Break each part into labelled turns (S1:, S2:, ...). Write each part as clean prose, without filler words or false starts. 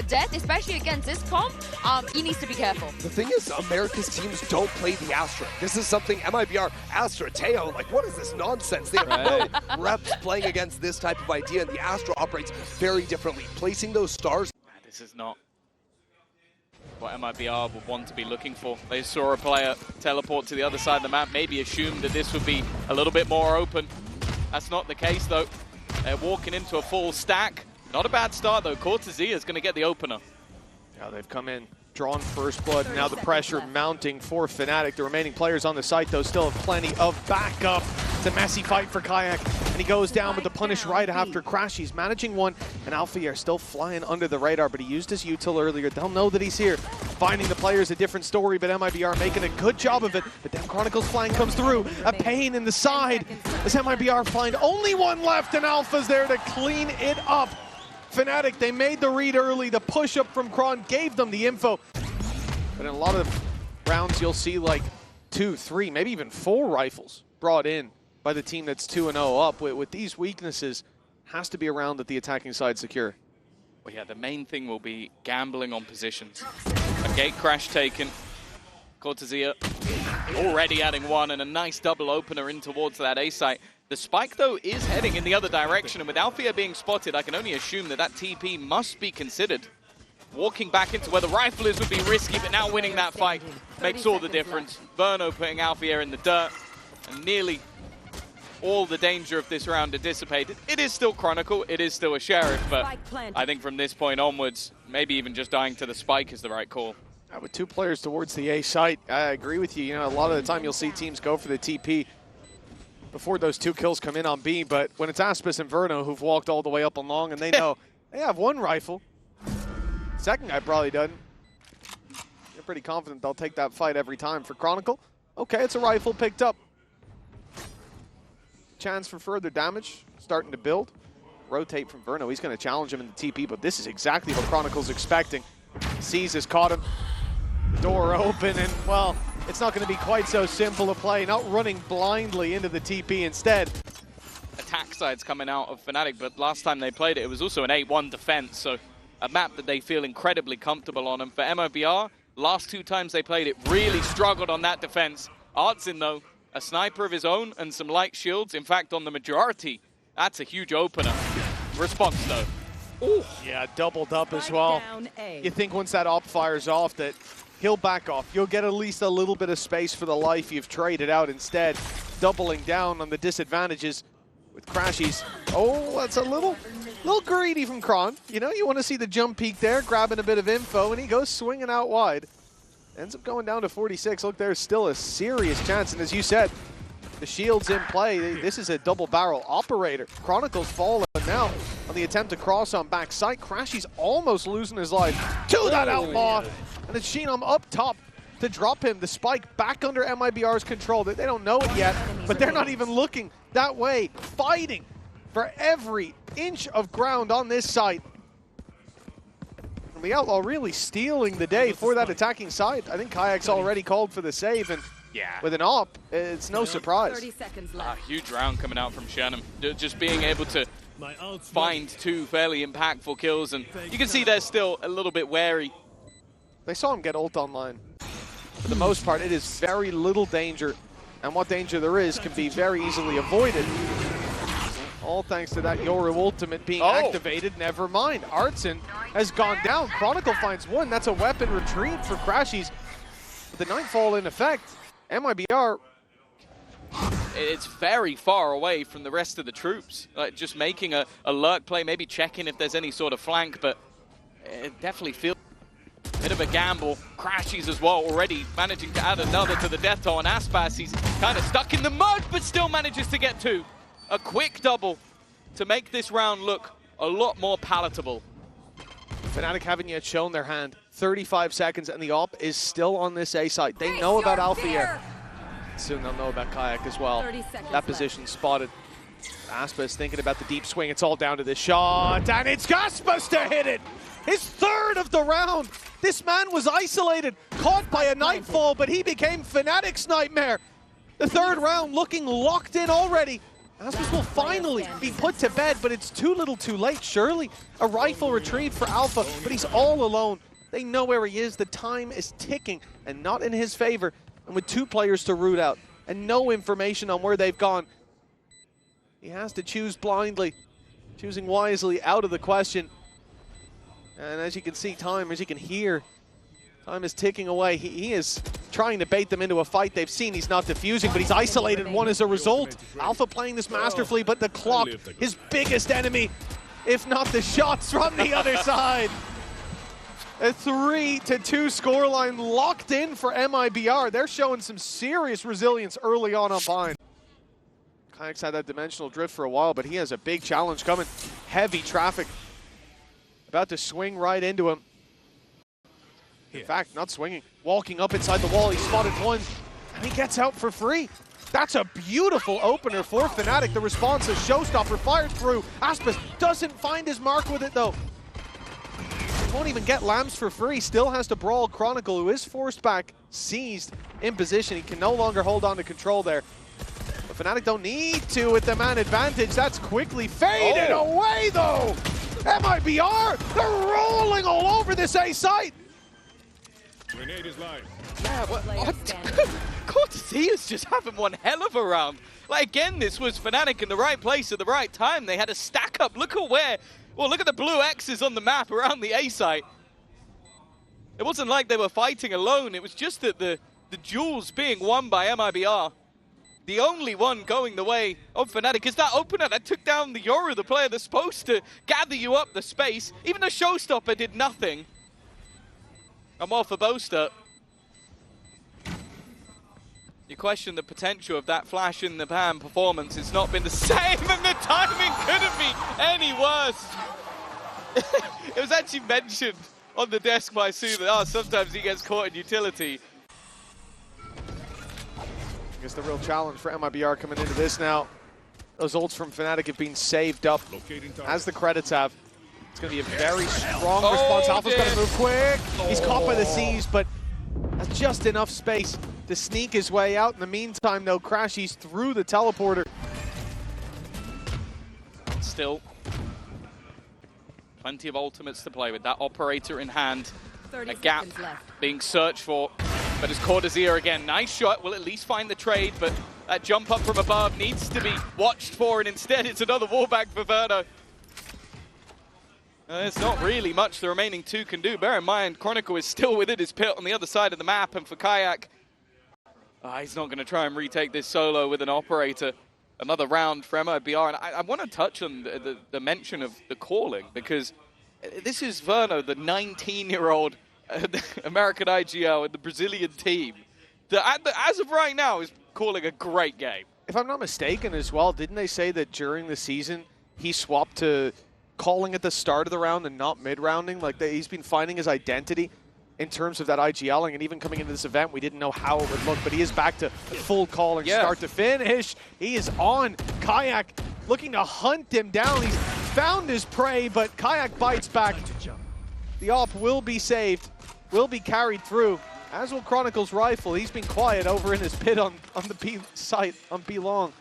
S1: death, especially against this comp, he needs to be careful.
S2: The thing is, America's teams don't play the Astra. This is something MIBR, Astra, Teo, like what is this nonsense? They have no reps playing against this type of idea, and the Astra operates very differently. Placing those stars.
S3: This is not what MIBR would want to be looking for. They saw a player teleport to the other side of the map, maybe assumed that this would be a little bit more open. That's not the case though. They're walking into a full stack. Not a bad start though. Cortezia is going to get the opener.
S4: Yeah, they've come in, drawn first blood, now the pressure mounting for Fnatic. The remaining players on the site though still have plenty of backup. It's a messy fight for Kayak, and he goes down with the punish right after Crash. He's managing one, and Alpha still flying under the radar, but he used his util earlier. They'll know that he's here. Finding the players a different story, but MIBR making a good job of it. But then Chronicles flank comes through. A pain in the side as MIBR find only one left, and Alpha's there to clean it up. Fnatic, they made the read early. The push-up from Kron gave them the info. But in a lot of rounds, you'll see like 2, 3, maybe even 4 rifles brought in by the team that's 2-0 up. With these weaknesses, has to be around that the attacking side secure.
S3: Well, yeah, the main thing will be gambling on positions. A gate crash taken. Cortezia already adding one, and a nice double opener in towards that A site. The spike, though, is heading in the other direction, and with Alfia being spotted, I can only assume that that TP must be considered. Walking back into where the rifle is would be risky, but now winning that fight makes all the difference. Verno putting Alfia in the dirt, and nearly all the danger of this round are dissipated. It is still Chronicle, it is still a Sheriff, but I think from this point onwards, maybe even just dying to the spike is the right call.
S4: With 2 players towards the A site, I agree with you. You know, a lot of the time you'll see teams go for the TP before those 2 kills come in on B, but when it's Aspis and Verno who've walked all the way up along and they know they have 1 rifle, second guy probably doesn't. They're pretty confident they'll take that fight every time. For Chronicle, okay, it's a rifle picked up. Chance for further damage, starting to build. Rotate from Verno, he's going to challenge him in the TP, but this is exactly what Chronicle's expecting. Sees has caught him, door open, and well, it's not going to be quite so simple a play, not running blindly into the TP instead.
S3: Attack side's coming out of Fnatic, but last time they played it, it was also an 8-1 defense, so a map that they feel incredibly comfortable on. And for MIBR, last 2 times they played it, really struggled on that defense. Artsin, though, a sniper of his own and some light shields. In fact, on the majority, that's a huge opener. Response, though.
S4: Ooh. Yeah, doubled up as well. You think once that op fires off that he'll back off. You'll get at least a little bit of space for the life you've traded out instead. Doubling down on the disadvantages with Crashies. Oh, that's a little greedy from Kron. You know, you want to see the jump peek there, grabbing a bit of info, and he goes swinging out wide. Ends up going down to 46. Look, there's still a serious chance, and as you said, the shield's in play. This is a double barrel operator. Chronicles falling now on the attempt to cross on backside. Crashy's almost losing his life to that outlaw. And it's Sheenom up top to drop him. The spike back under MIBR's control. They don't know it yet, but they're not even looking that way. Fighting for every inch of ground on this site. And the outlaw really stealing the day for that attacking side. I think Kayak's already called for the save, and
S3: yeah,
S4: with an op, it's no surprise.
S1: 30 seconds left.
S3: Huge round coming out from Shannon. Just being able to find 2 fairly impactful kills, and you can see they're still a little bit wary.
S4: They saw him get ult online. For the most part, it is very little danger, and what danger there is can be very easily avoided. All thanks to that Yoru ultimate being activated. Never mind. Artsin has gone down. Chronicle finds 1. That's a weapon retrieved for Crashies. With the Nightfall in effect, MIBR...
S3: It's very far away from the rest of the troops. Like just making a lurk play, maybe checking if there's any sort of flank, but it definitely feels a bit of a gamble. Crashies as well, already managing to add another to the death toll, and Aspas, he's kind of stuck in the mud, but still manages to get 2. A quick double to make this round look a lot more palatable.
S4: Fnatic haven't yet shown their hand. 35 seconds, and the op is still on this A site. They know about Alfia. Soon they'll know about Kayak as well. That position spotted. Aspas thinking about the deep swing. It's all down to this shot, and it's Aspas to hit it! His 3rd of the round! This man was isolated, caught by a Nightfall, but he became Fnatic's nightmare. The 3rd round looking locked in already. Aspas will finally be put to bed, but it's too little too late, surely. A rifle retrieved for Alpha, but he's all alone. They know where he is. The time is ticking, and not in his favor. And with 2 players to root out, and no information on where they've gone, he has to choose blindly. Choosing wisely out of the question. And as you can see, as you can hear, time is ticking away. He is trying to bait them into a fight. They've seen he's not defusing, but he's isolated one as a result. Alpha playing this masterfully, but the clock, his biggest enemy, if not the shots from the other side. A 3-2 scoreline locked in for MIBR. They're showing some serious resilience early on behind. Kayak's had that dimensional drift for a while, but he has a big challenge coming. Heavy traffic. About to swing right into him. In fact, not swinging. Walking up inside the wall, he spotted one, and he gets out for free. That's a beautiful opener for Fnatic. The response is Showstopper fired through. Aspas doesn't find his mark with it, though. He won't even get Lambs for free. Still has to brawl Chronicle, who is forced back, seized in position. He can no longer hold on to control there. But Fnatic don't need to with the man advantage. That's quickly faded away, though. MIBR, they're rolling all over this A site.
S5: Grenade is live.
S3: Yeah, Cortesia's just having one hell of a round. Like, again, this was Fnatic in the right place at the right time. They had a stack up. Look at where, well, look at the blue X's on the map around the A site. It wasn't like they were fighting alone. It was just that the duels being won by MIBR. The only one going the way of Fnatic is that opener that took down the Yoru, the player that's supposed to gather you up the space. Even the Showstopper did nothing. I'm all for Boaster. You question the potential of that flash in the pan performance. It's not been the same, and the timing couldn't be any worse. It was actually mentioned on the desk by Sue that sometimes he gets caught in utility.
S4: I guess the real challenge for MIBR coming into this now. Those ults from Fnatic have been saved up, as the credits have. It's going to be a very strong response. Alpha's got to move quick. He's caught by the C's, but that's just enough space to sneak his way out. In the meantime, though, Crashy's through the teleporter.
S3: Still, plenty of ultimates to play with. That operator in hand, a gap being searched for. But it's Cortezia again. Nice shot. Will at least find the trade, but that jump up from above needs to be watched for, and instead it's another wallbang for Verno. There's not really much the remaining 2 can do. Bear in mind, Chronicle is still within his pit on the other side of the map, and for Kayak, he's not going to try and retake this solo with an operator. Another round for MIBR, and I want to touch on the mention of the calling, because this is Verno, the 19-year-old American IGL and the Brazilian team that, as of right now, is calling a great game.
S4: If I'm not mistaken as well, didn't they say that during the season he swapped to calling at the start of the round and not mid-rounding? Like, he's been finding his identity in terms of that IGLing, and even coming into this event, we didn't know how it would look, but he is back to full calling, start to finish. He is on Kayak, looking to hunt him down. He's found his prey, but Kayak bites back. The op will be saved, will be carried through, as will Chronicle's rifle. He's been quiet over in his pit on the B site, on B long.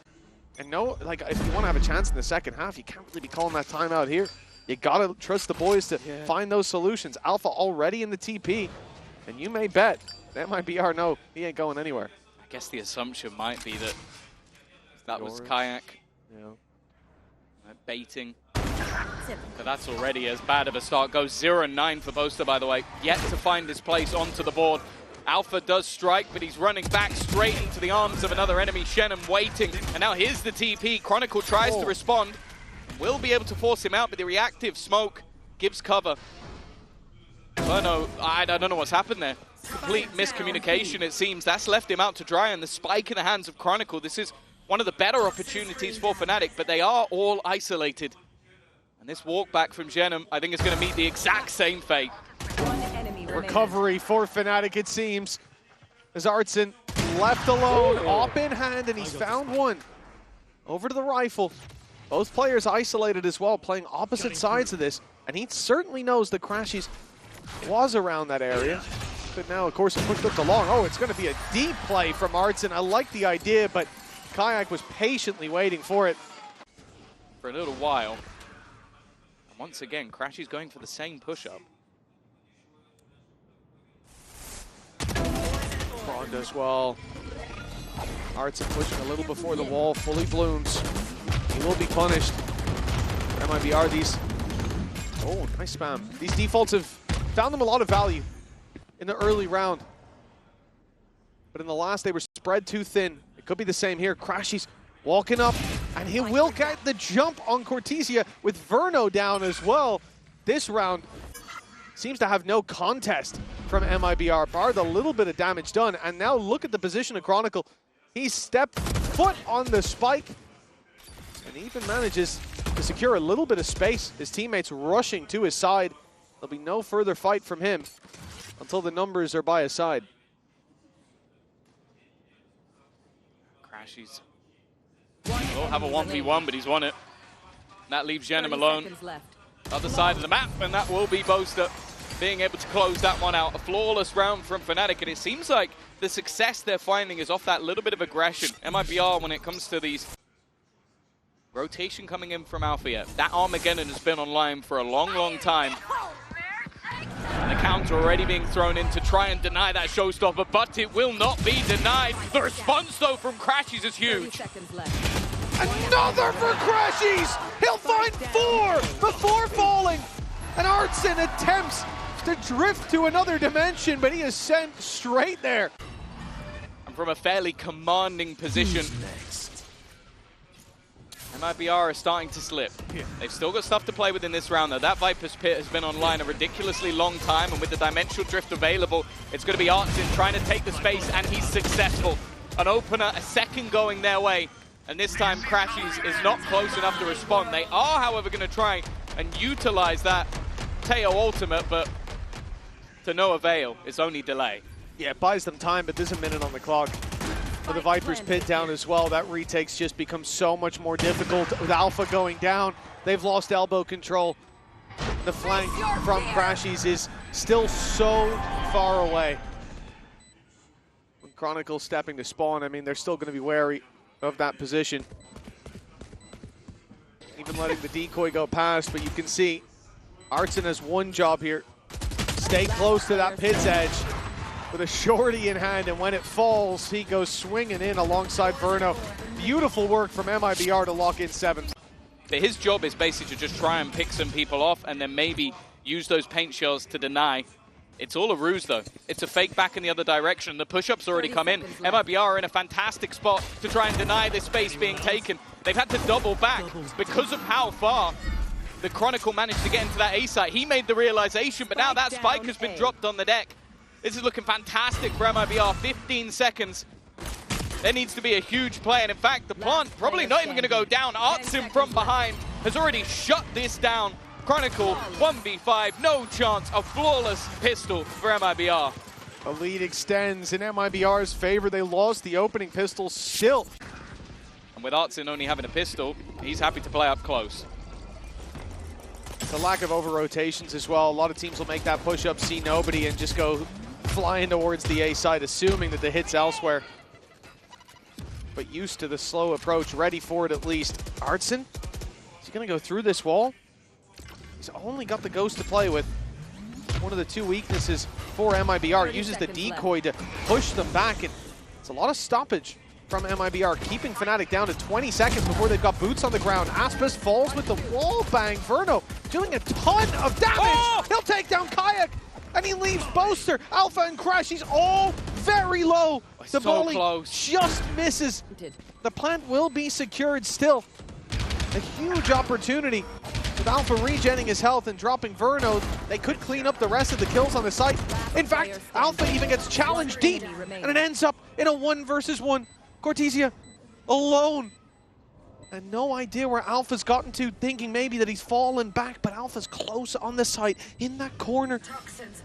S4: And no, like, if you want to have a chance in the second half, you can't really be calling that timeout here. You gotta trust the boys to find those solutions. Alpha already in the TP, and you may bet that MIBR, no, he ain't going anywhere.
S3: I guess the assumption might be that that was Kayak baiting. But that's already as bad of a start. Goes 0-9 for Boaster, by the way. Yet to find his place onto the board. Alpha does strike, but he's running back straight into the arms of another enemy. Shenum waiting, and now here's the TP. Chronicle tries to respond. Will be able to force him out, but the reactive smoke gives cover. Oh no, I don't know what's happened there. Complete miscommunication, it seems. That's left him out to dry, and the spike in the hands of Chronicle. This is one of the better opportunities for Fnatic, but they are all isolated. And this walk back from Shenum, I think, is going to meet the exact same fate.
S4: Recovery for Fnatic, it seems. As Artson left alone, op in hand, and he's found one. Over to the rifle. Both players isolated as well, playing opposite sides of this. And he certainly knows that Crashies was around that area. But now, of course, a quick look along. Oh, it's going to be a deep play from Artson. I like the idea, but Kayak was patiently waiting for it.
S3: For a little while. And once again, Crash is going for the same push-up.
S4: Bond as well. Artson pushing a little before the wall, fully blooms. He will be punished. MIBR, these... Oh, nice spam. These defaults have found them a lot of value in the early round. But in the last, they were spread too thin. It could be the same here. Crashy's walking up, and he will get the jump on Cortesia with Verno down as well. This round seems to have no contest from MIBR, bar the little bit of damage done. And now look at the position of Chronicle. He stepped foot on the spike, and he even manages to secure a little bit of space. His teammates rushing to his side. There'll be no further fight from him until the numbers are by his side.
S3: Crashies will have a 1v1, but he's won it. And that leaves Jenem alone. Other side of the map, and that will be Boaster being able to close that one out. A flawless round from Fnatic, and it seems like the success they're finding is off that little bit of aggression. MIBR, when it comes to these rotation coming in from Alpha yet. That Armageddon has been online for a long, long time. And the counter already being thrown in to try and deny that showstopper, but it will not be denied. The response, though, from Crashies is huge.
S4: Another for Crashies! He'll find 4 before falling! And Artson attempts to drift to another dimension, but he is sent straight there.
S3: And from a fairly commanding position, MIBR are starting to slip. They've still got stuff to play with in this round, though. That Viper's Pit has been online a ridiculously long time, and with the dimensional drift available, it's going to be Artson trying to take the space, and he's successful. An opener, a second going their way, and this time Crashies is not close enough to respond. They are, however, going to try and utilize that Teo ultimate, but to no avail. It's only delay.
S4: Yeah, it buys them time, but there's a minute on the clock. For the Viper's Pit down as well, that retake's just becomes so much more difficult. With Alpha going down, they've lost elbow control. The flank from Crashies is still so far away. When Chronicle stepping to spawn, I mean, they're still going to be wary of that position. Even letting the decoy go past, but you can see Artson has one job here. Stay close to that pit's edge with a shorty in hand, and when it falls, he goes swinging in alongside Verno. Beautiful work from MIBR to lock in 7.
S3: His job is basically to just try and pick some people off and then maybe use those paint shells to deny. It's all a ruse, though. It's a fake back in the other direction. The push-ups already come in. MIBR are in a fantastic spot to try and deny this space being taken. They've had to double back because of how far the Chronicle managed to get into that A site. He made the realization, but now that spike has been dropped on the deck. This is looking fantastic for MIBR. 15 seconds. There needs to be a huge play, and in fact, the plant probably not even going to go down. Artson from behind has already shut this down. Chronicle 1v5, no chance. A flawless pistol for MIBR.
S4: The lead extends in MIBR's favor. They lost the opening pistol still.
S3: And with Artson only having a pistol, he's happy to play up close.
S4: The lack of over-rotations as well. A lot of teams will make that push-up, see nobody, and just go flying towards the A side, assuming that the hit's elsewhere. But used to the slow approach, ready for it at least. Artson, is he going to go through this wall? He's only got the Ghost to play with. One of the 2 weaknesses for MIBR. Uses the decoy to push them back, and it's a lot of stoppage from MIBR, keeping Fnatic down to 20 seconds before they've got boots on the ground. Aspis falls with the wall bang. Verno doing a ton of damage. Oh! He'll take down Kayak, and he leaves Boaster, Alpha, and Crashies all very low. The volley just misses. The plant will be secured still. A huge opportunity with Alpha regenning his health and dropping Verno. They could clean up the rest of the kills on the site. In fact, Alpha even gets challenged deep, and it ends up in a 1v1. Cortesia alone. And no idea where Alpha's gotten to, thinking maybe that he's fallen back, but Alpha's close on the site, in that corner,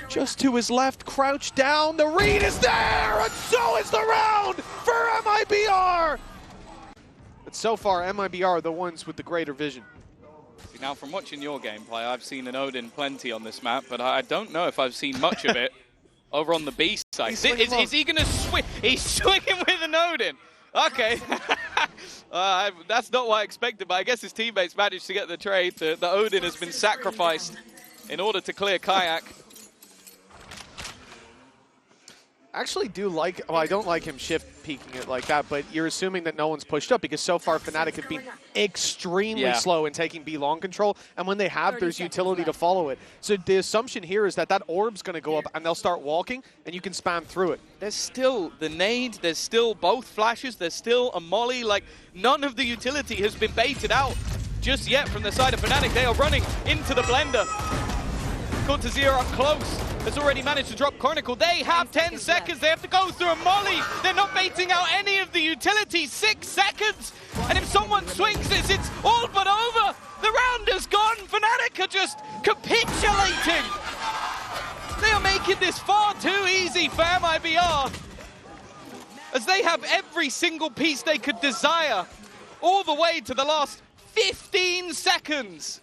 S4: just to his left, crouched down. The read is there, and so is the round for MIBR. But so far, MIBR are the ones with the greater vision.
S3: Now, from watching your gameplay, I've seen an Odin plenty on this map, but I don't know if I've seen much of it over on the B side. Is he going to swing? He's swinging with an Odin. Okay. That's not what I expected, but I guess his teammates managed to get the trade. The Odin has been sacrificed in order to clear Kayak.
S4: I actually do like, well, I don't like him shift peeking it like that, but you're assuming that no one's pushed up because so far Fnatic have been extremely slow in taking B long control, and when they have, there's utility to follow it. So the assumption here is that that orb's going to go up and they'll start walking and you can spam through it.
S3: There's still the nade, there's still both flashes, there's still a molly. Like, none of the utility has been baited out just yet from the side of Fnatic. They are running into the blender. Cortezia up close. Has already managed to drop Chronicle. They have 10 seconds. They have to go through a molly. They're not baiting out any of the utility. 6 seconds. And if someone swings this, it's all but over. The round is gone. Fnatic are just capitulating. They are making this far too easy for MIBR, as they have every single piece they could desire all the way to the last 15 seconds.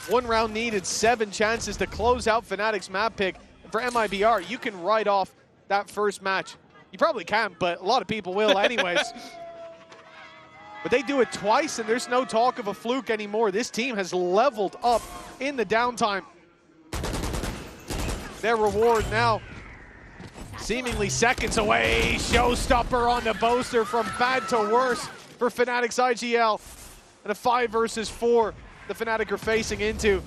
S4: 1 round needed, 7 chances to close out Fnatic's map pick. For MIBR, you can write off that first match. You probably can't, but a lot of people will anyways. But they do it twice, and there's no talk of a fluke anymore. This team has leveled up in the downtime. Their reward now seemingly seconds away. Showstopper on the Boaster, from bad to worse for Fnatic's IGL. And a 5 versus 4. The Fnatic are facing into.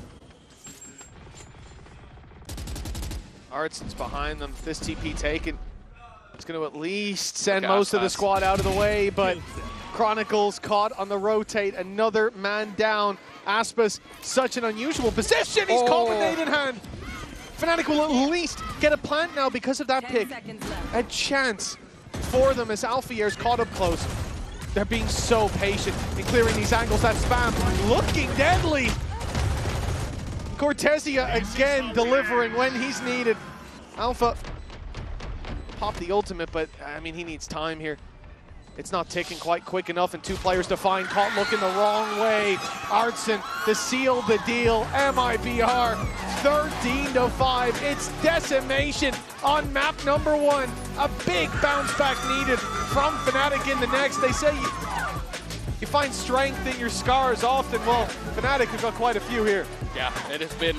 S4: Artson's behind them. This TP taken. It's going to at least send most of the squad out of the way, but Chronicles caught on the rotate. Another man down. Aspas, such an unusual position. He's called a nade in hand. Fnatic will at least get a plant now because of that pick. A chance for them as Alfier is caught up close. They're being so patient in clearing these angles. That spam looking deadly. Cortezia again delivering when he's needed. Alpha popped the ultimate, but I mean, he needs time here. It's not ticking quite quick enough, and 2 players to find. Caught looking the wrong way. Artson to seal the deal. MIBR 13-5. It's decimation on map number 1. A big bounce back needed from Fnatic in the next. They say you find strength in your scars often. Well, Fnatic have got quite a few here.
S3: Yeah, it has been.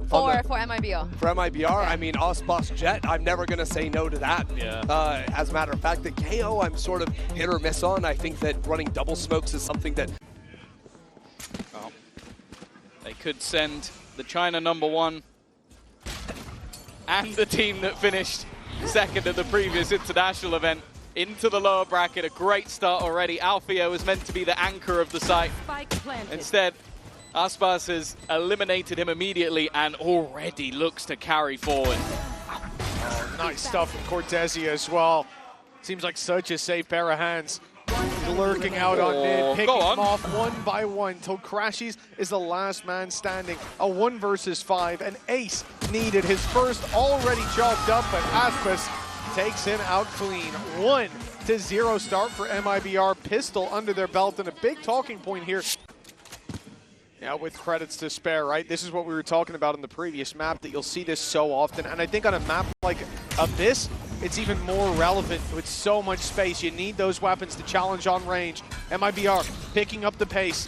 S1: For MIBR.
S2: For MIBR, I mean, Osboss Jet, I'm never going to say no to that.
S3: Yeah.
S2: As a matter of fact, the KO I'm sort of hit or miss on. I think that running double smokes is something that...
S3: Well, they could send the China #1 and the team that finished second at the previous international event into the lower bracket. A great start already. Alfio was meant to be the anchor of the site. Instead, Aspas has eliminated him immediately and already looks to carry forward.
S4: Oh, nice stuff from Cortezia as well. Seems like such a safe pair of hands. Lurking out on mid, picking them off 1 by 1 till Crashies is the last man standing. A 1 versus 5, an ace needed. His first already chalked up, but Aspas takes him out clean. 1-0 start for MIBR. Pistol under their belt, and a big talking point here. Yeah, with credits to spare, right? This is what we were talking about in the previous map, that you'll see this so often. And I think on a map like this, it's even more relevant with so much space. You need those weapons to challenge on range. MIBR picking up the pace.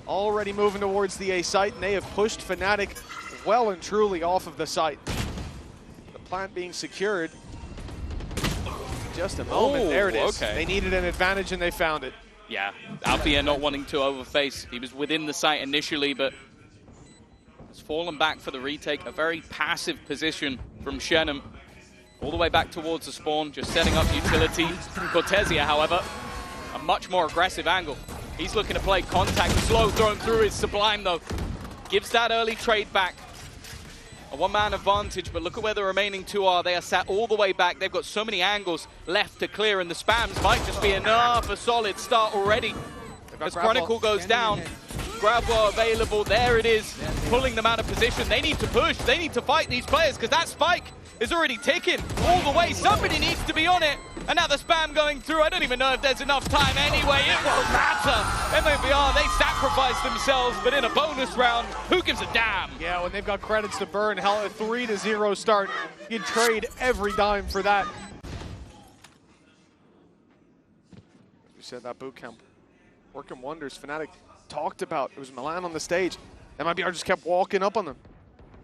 S4: Already moving towards the A site, and they have pushed Fnatic well and truly off of the site. The plant being secured. Just a moment. There it is.
S3: Okay.
S4: They needed an advantage, and they found it.
S3: Yeah, Alfia not wanting to overface. He was within the site initially, but has fallen back for the retake. A very passive position from Shenham. All the way back towards the spawn, just setting up utility. Cortezia, however, a much more aggressive angle. He's looking to play contact. Slow throwing through his Sublime, though. Gives that early trade back. A 1-man advantage, but look at where the remaining 2 are. They are sat all the way back. They've got so many angles left to clear, and the spams might just be enough. A solid start already. As Chronicle goes down, grab ball available. There it is, pulling them out of position. They need to push. They need to fight these players, because that spike is already ticking all the way. Somebody needs to be on it. And now the spam going through. I don't even know if there's enough time anyway. It won't matter. MIBR, they sacrifice themselves, but in a bonus round, who gives a damn?
S4: Yeah, when they've got credits to burn, hell, a 3-0 start, you'd trade every dime for that. We said that boot camp working wonders. Fnatic talked about, it was Milan on the stage. MIBR just kept walking up on them.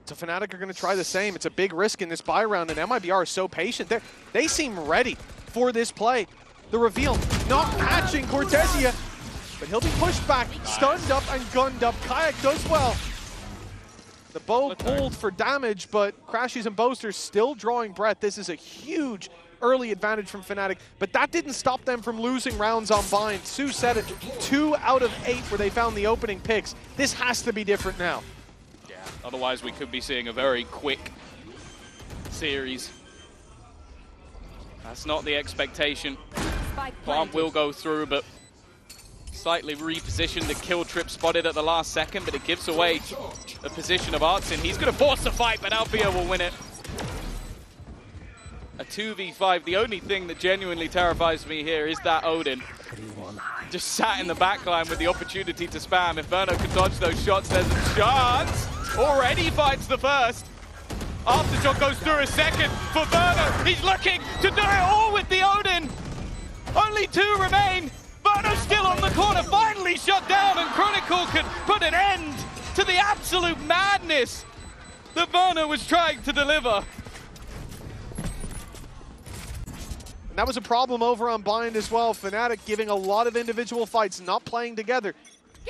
S4: So Fnatic are going to try the same. It's a big risk in this buy round, and MIBR is so patient. They seem ready for this play. The reveal not matching Cortesia, but he'll be pushed back, stunned up and gunned up. Kayak does well. The bow pulled for damage, but Crashies and Boasters still drawing breath. This is a huge early advantage from Fnatic, but that didn't stop them from losing rounds on Bind. Sue said it, 2 out of 8 where they found the opening picks. This has to be different now.
S3: Yeah, otherwise we could be seeing a very quick series. That's not the expectation. Plant will go through, but slightly repositioned. The kill trip spotted at the last second, but it gives away the position of Artsin. He's going to force the fight, but Alpia will win it. A 2v5. The only thing that genuinely terrifies me here is that Odin just sat in the backline with the opportunity to spam. If Verno can dodge those shots, there's a chance. Already finds the first. Aftershock goes through a second for Verno. He's looking to do it all with the Odin. Only 2 remain. Verno's still on the corner, finally shut down, and Chronicle could put an end to the absolute madness that Verno was trying to deliver.
S4: And that was a problem over on Bind as well. Fnatic giving a lot of individual fights, not playing together.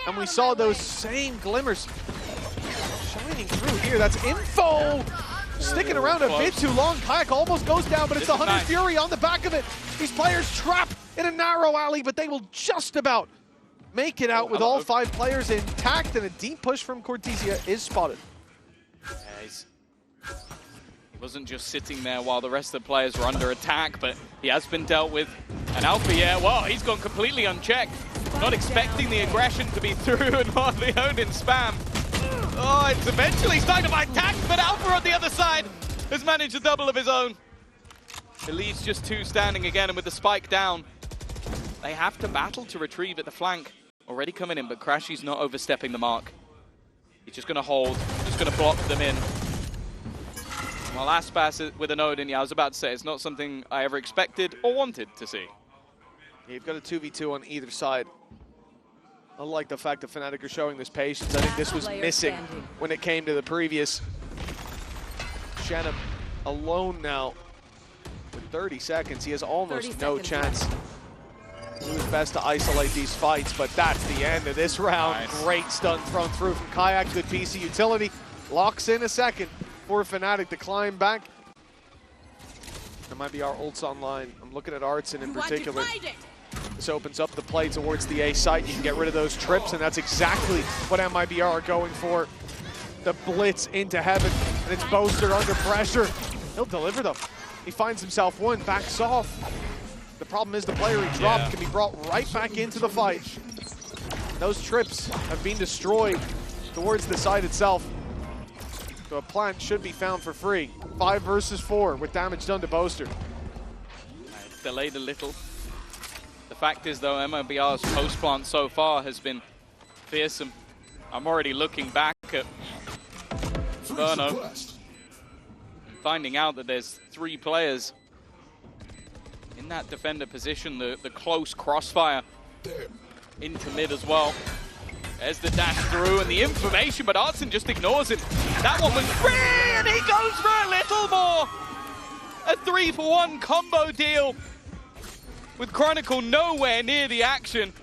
S4: And we saw those same glimmers shining through here. That's info! Sticking around a bit too long. Kayak almost goes down, but it's the Hunter's Fury on the back of it. These players trapped in a narrow alley, but they will just about make it out with all 5 players intact, and a deep push from Cortesia is spotted.
S3: He wasn't just sitting there while the rest of the players were under attack, but he has been dealt with. And Alpha, yeah, well, he's gone completely unchecked. Not expecting the aggression to be through, and while the Odin spam. Oh, it's eventually starting to find tact, but Alpha on the other side has managed a double of his own. It leaves just 2 standing again, and with the spike down, they have to battle to retrieve at the flank. Already coming in, but Crashy's not overstepping the mark. He's just going to hold, just going to block them in. Well, Aspas with an Odin, yeah, I was about to say, it's not something I ever expected or wanted to see.
S4: You've got a 2v2 on either side. I like the fact that Fnatic are showing this patience. I think this was missing when it came to the previous. Shannon alone now with 30 seconds. He has almost no chance. Do his best to isolate these fights, but that's the end of this round. Nice. Great stun thrown through from Kayak. Good PC utility. Locks in a second for Fnatic to climb back. That might be our ults online. I'm looking at Artsin in particular. This opens up the play towards the A site. You can get rid of those trips, and that's exactly what MIBR are going for. The blitz into heaven, and it's Boaster under pressure. He'll deliver them. He finds himself one, backs off. The problem is the player he dropped can be brought right back into the fight. Those trips have been destroyed towards the site itself. So a plant should be found for free. 5 versus 4 with damage done to Boaster.
S3: It's delayed a little. The fact is, though, MIBR's post-plant so far has been fearsome. I'm already looking back at Verno, finding out that there's 3 players in that defender position. The close crossfire into mid as well. There's the dash through and the information, but Artsin just ignores it. That one was free, and he goes for a little more. A 3-for-1 combo deal. With Chronicle nowhere near the action.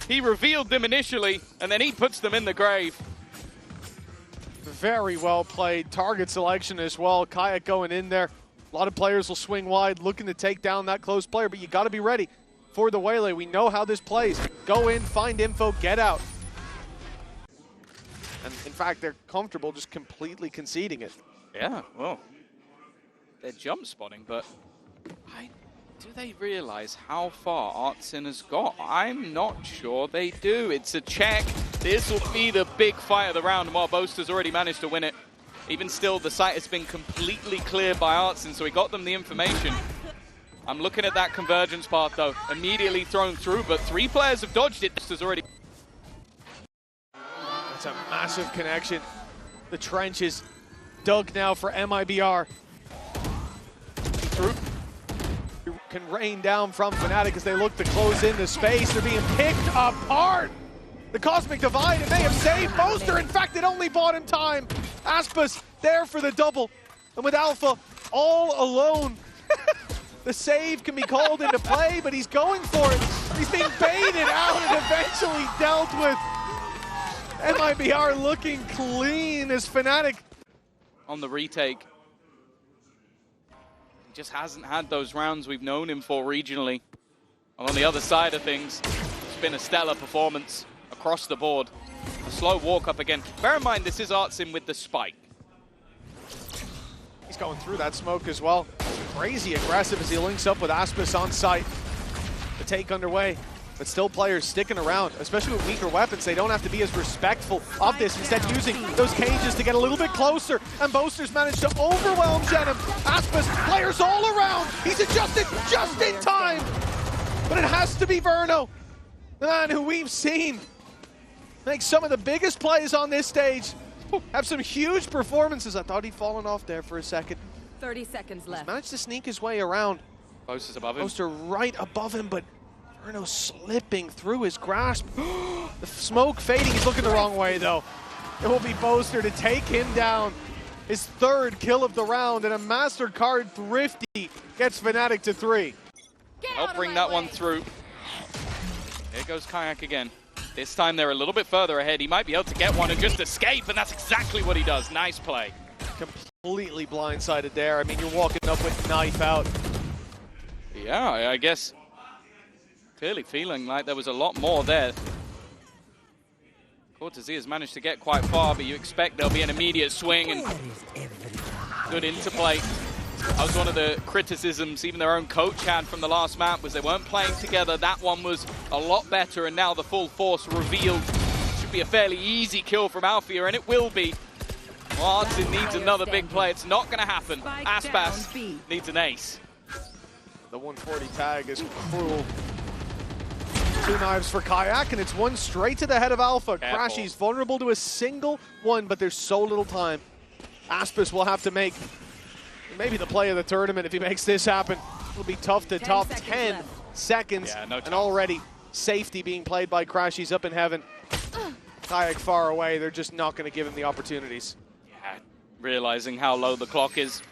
S3: He revealed them initially, and then he puts them in the grave.
S4: Very well played. Target selection as well. Kayak going in there. A lot of players will swing wide, looking to take down that close player, but you got to be ready for the Waylay. We know how this plays. Go in, find info, get out. And in fact, they're comfortable just completely conceding it.
S3: Yeah, well, they're jump spotting, but do they realize how far Artsin has got? I'm not sure they do. It's a check. This will be the big fight of the round, and while Boaster's already managed to win it, even still, the site has been completely cleared by Artsin, so he got them the information. I'm looking at that convergence path, though. Immediately thrown through, but 3 players have dodged it. Boaster's already...
S4: It's a massive connection. The trench is dug now for MIBR. can rain down from Fnatic as they look to close into space. They're being picked apart. The Cosmic Divide, and they have saved Boaster. In fact, it only bought him time. Aspas there for the double. And with Alpha all alone, the save can be called into play, but he's going for it. He's being baited out and eventually dealt with. MIBR looking clean as Fnatic.
S3: On the retake. He just hasn't had those rounds we've known him for regionally. And on the other side of things, it's been a stellar performance across the board. A slow walk up again. Bear in mind, this is Artsim with the spike.
S4: He's going through that smoke as well. Crazy aggressive as he links up with Aspas on site. The take underway, but still players sticking around, especially with weaker weapons. They don't have to be as respectful of this, instead using those cages to get a little bit closer. And Boaster's managed to overwhelm Jenim. Aspas, players all around. He's adjusted just in time. But it has to be Verno, the man who we've seen make some of the biggest plays on this stage. Have some huge performances. I thought he'd fallen off there for a second.
S6: 30 seconds left.
S4: He's managed to sneak his way around.
S3: Boaster's above him.
S4: Boaster right above him, but Verno slipping through his grasp. The smoke fading. He's looking the wrong way, though. It will be Boaster to take him down. His third kill of the round, and a MasterCard Thrifty gets Fnatic to 3.
S3: Help bring that one through. Here goes Kayak again. This time they're a little bit further ahead. He might be able to get one and just escape, and that's exactly what he does. Nice play.
S4: Completely blindsided there. I mean, you're walking up with knife out.
S3: Yeah, I guess clearly feeling like there was a lot more there. Cortez has managed to get quite far, but you expect there'll be an immediate swing and good interplay. That was one of the criticisms even their own coach had from the last map, was they weren't playing together. That one was a lot better, and now the full force revealed. Should be a fairly easy kill from Alfia, and it will be. Well, Artsim needs another big play. It's not going to happen. Aspas needs an ace.
S4: The 140 tag is cruel. 2 knives for Kayak, and it's one straight to the head of Alpha. Crashy's vulnerable to a single one, but there's so little time. Aspas will have to make maybe the play of the tournament if he makes this happen. It'll be tough to top 10 seconds.
S3: Yeah, no
S4: and already safety being played by Crashy's up in heaven. Kayak far away. They're just not going to give him the opportunities.
S3: Yeah, realizing how low the clock is.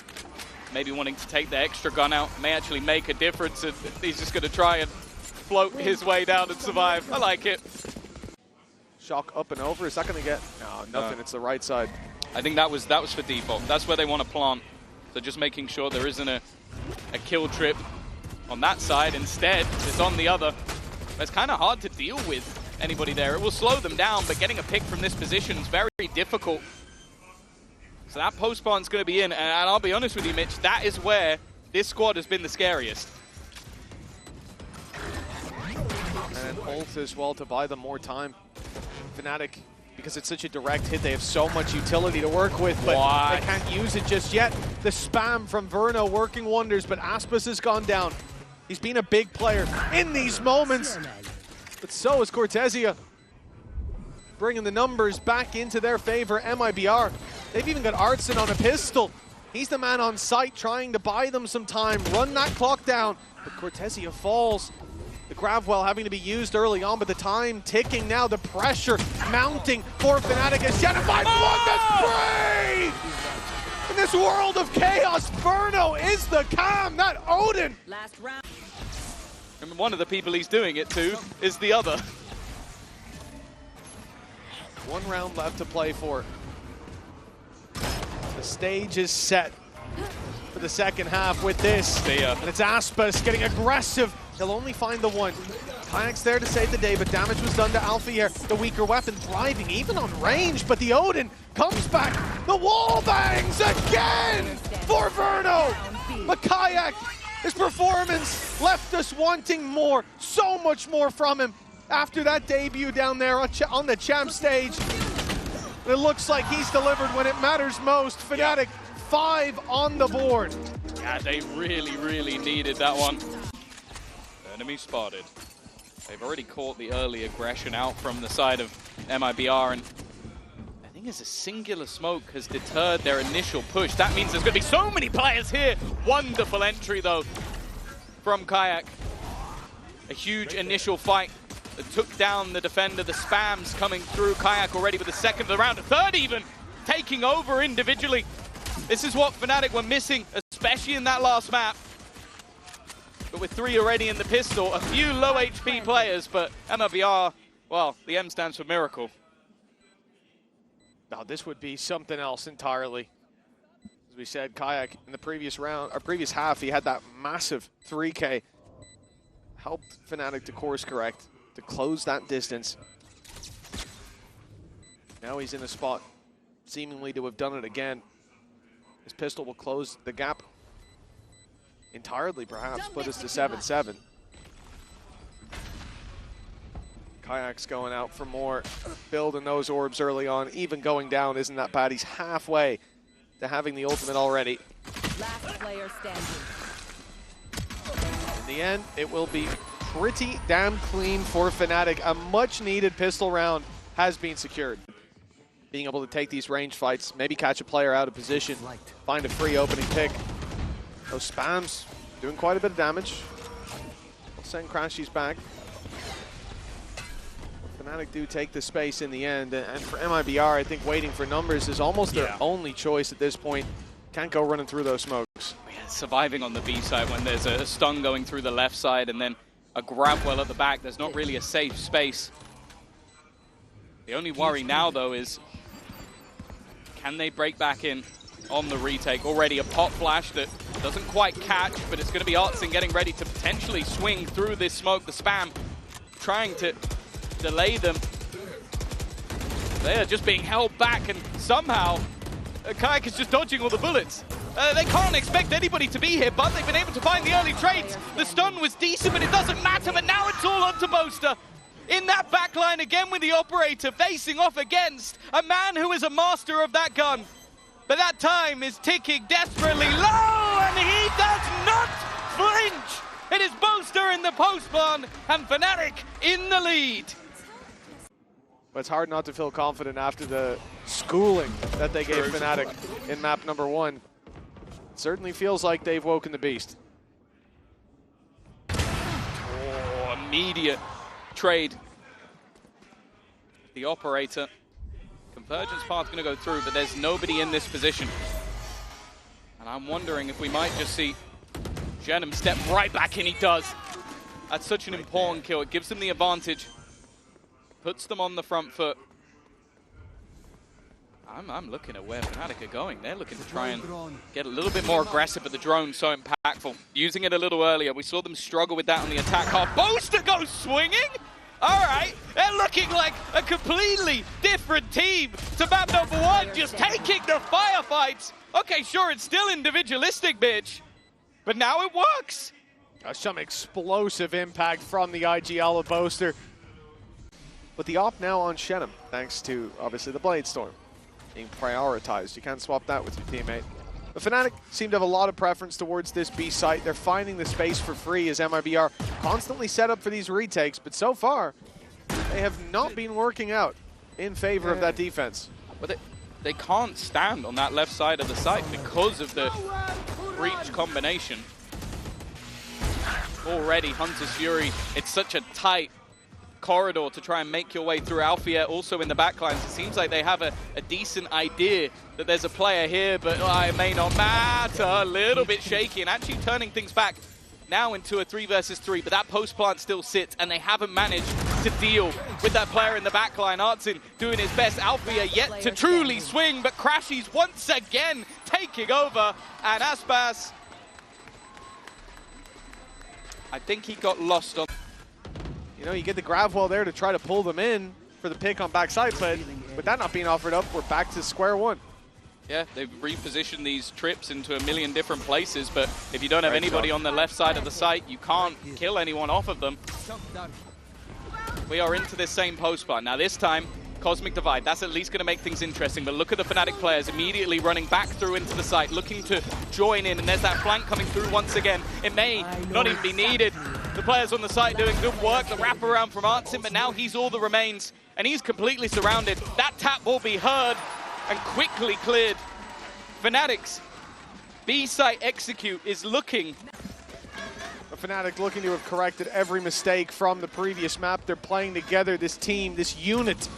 S3: Maybe wanting to take the extra gun out may actually make a difference, and he's just going to try and float his way down and survive. I like it.
S4: Shock up and over. Is that going to get? No, nothing.
S3: No.
S4: It's the right side.
S3: I think that was for default. That's where they want to plant. So just making sure there isn't a kill trip on that side. Instead, it's on the other. It's kind of hard to deal with anybody there. It will slow them down, but getting a pick from this position is very difficult. So that post plant's going to be in, and I'll be honest with you, Mitch, that is where this squad has been the scariest.
S4: And ult as well to buy them more time. Fnatic, because it's such a direct hit, they have so much utility to work with, but they can't use it just yet. The spam from Verno working wonders, but Aspas has gone down. He's been a big player in these moments, but so is Cortezia. Bringing the numbers back into their favor. MIBR, they've even got Artsim on a pistol. He's the man on site trying to buy them some time, run that clock down, but Cortezia falls. The Gravwell having to be used early on, but the time ticking now, the pressure mounting for Fnatic as Jenim finds one the spray! In this world of chaos, Verno is the cam, not Odin!
S6: Last round.
S3: And one of the people he's doing it to is the other.
S4: 1 round left to play for. The stage is set for the second half with this. And it's Aspas getting aggressive. He'll only find the one. Kayak's there to save the day, but damage was done to Alpha here. The weaker weapon thriving, even on range, but the Odin comes back. The wall bangs again for Verno. But Kayak, his performance left us wanting more, so much more from him. After that debut down there on the champ stage, it looks like he's delivered when it matters most. Fnatic 5 on the board.
S3: Yeah, they really, really needed that one. Enemy spotted. They've already caught the early aggression out from the side of MIBR, and I think as a singular smoke has deterred their initial push. That means there's going to be so many players here. Wonderful entry, though. from Kayak. A huge initial fight that took down the defender. The spams coming through. Kayak already with the second of the round, a third even, taking over individually. This is what Fnatic were missing, especially in that last map. But with 3 already in the pistol, a few low HP players, but MIBR, well, the M stands for miracle.
S4: Now this would be something else entirely. As we said, Kayak in the previous round, or previous half, he had that massive 3K. Helped Fnatic to course correct, to close that distance. Now he's in a spot seemingly to have done it again. His pistol will close the gap entirely, perhaps, put us to 7-7. Kayak's going out for more, building those orbs early on. Even going down isn't that bad. He's halfway to having the ultimate already.
S6: Last player standing.
S4: In the end, it will be pretty damn clean for Fnatic. A much-needed pistol round has been secured. Being able to take these range fights, maybe catch a player out of position, find a free opening pick. Those spams doing quite a bit of damage. We'll send Crashies back. Fnatic do take the space in the end, and for MIBR, I think waiting for numbers is almost their only choice at this point. Can't go running through those smokes.
S3: Yeah, surviving on the B side when there's a stun going through the left side and then a grab well at the back, there's not really a safe space. The only worry now, though, is can they break back in on the retake? Already a pop flash that doesn't quite catch, but it's going to be Artsin getting ready to potentially swing through this smoke. The spam trying to delay them. They are just being held back, and somehow Kayak is just dodging all the bullets. They can't expect anybody to be here, but they've been able to find the early trades. The stun was decent, but it doesn't matter, but now it's all onto Boaster. In that backline again with the operator, facing off against a man who is a master of that gun. But that time is ticking desperately low, and he does not flinch. It is Boaster in the post-spawn, and Fnatic in the lead.
S4: But it's hard not to feel confident after the schooling that they gave Fnatic in map number 1. It certainly feels like they've woken the beast.
S3: Oh, immediate trade. The operator. Convergence path's going to go through, but there's nobody in this position. And I'm wondering if we might just see Genum step right back in. He does. That's such an important kill. It gives them the advantage. Puts them on the front foot. I'm looking at where Fnatic are going. They're looking to try and get a little bit more aggressive, but the drone's so impactful. Using it a little earlier. We saw them struggle with that on the attack half. Boaster goes swinging! All right, they're looking like a completely different team to map number 1, just taking the firefights. Okay, sure, it's still individualistic, bitch, but now it works.
S4: Some explosive impact from the IGL of Boaster. But the op now on Shenum, thanks to, obviously, the Blade Storm being prioritized. You can't swap that with your teammate. But Fnatic seem to have a lot of preference towards this B site. They're finding the space for free as MIBR constantly set up for these retakes, but so far, they have not been working out in favor of that defense.
S3: But they can't stand on that left side of the site because of the breach combination. Already, Hunter's Fury, it's such a tight corridor to try and make your way through. Alfia also in the backlines. It seems like they have a decent idea that there's a player here, but it may not matter. A little bit shaky and actually turning things back now into a 3 versus 3, but that post plant still sits and they haven't managed to deal with that player in the backline. Artsin doing his best. Alfia yet to truly swing, but Crashies once again taking over, and Aspas, I think he got lost on.
S4: You know, you get the grab well there to try to pull them in for the pick on backside, but with that not being offered up, we're back to square one.
S3: Yeah, they've repositioned these trips into a million different places, but if you don't have anybody on the left side of the site, you can't kill anyone off of them. We are into this same post bar. Now this time, Cosmic Divide, that's at least going to make things interesting, but look at the Fnatic players immediately running back through into the site, looking to join in, and there's that flank coming through once again. It may not even be needed. The players on the site doing good work, the wraparound from Artsin, but now he's all that remains, and he's completely surrounded. That tap will be heard and quickly cleared. Fnatic's B-site execute is looking
S4: Fnatic looking to have corrected every mistake from the previous map. They're playing together, this team, this unit,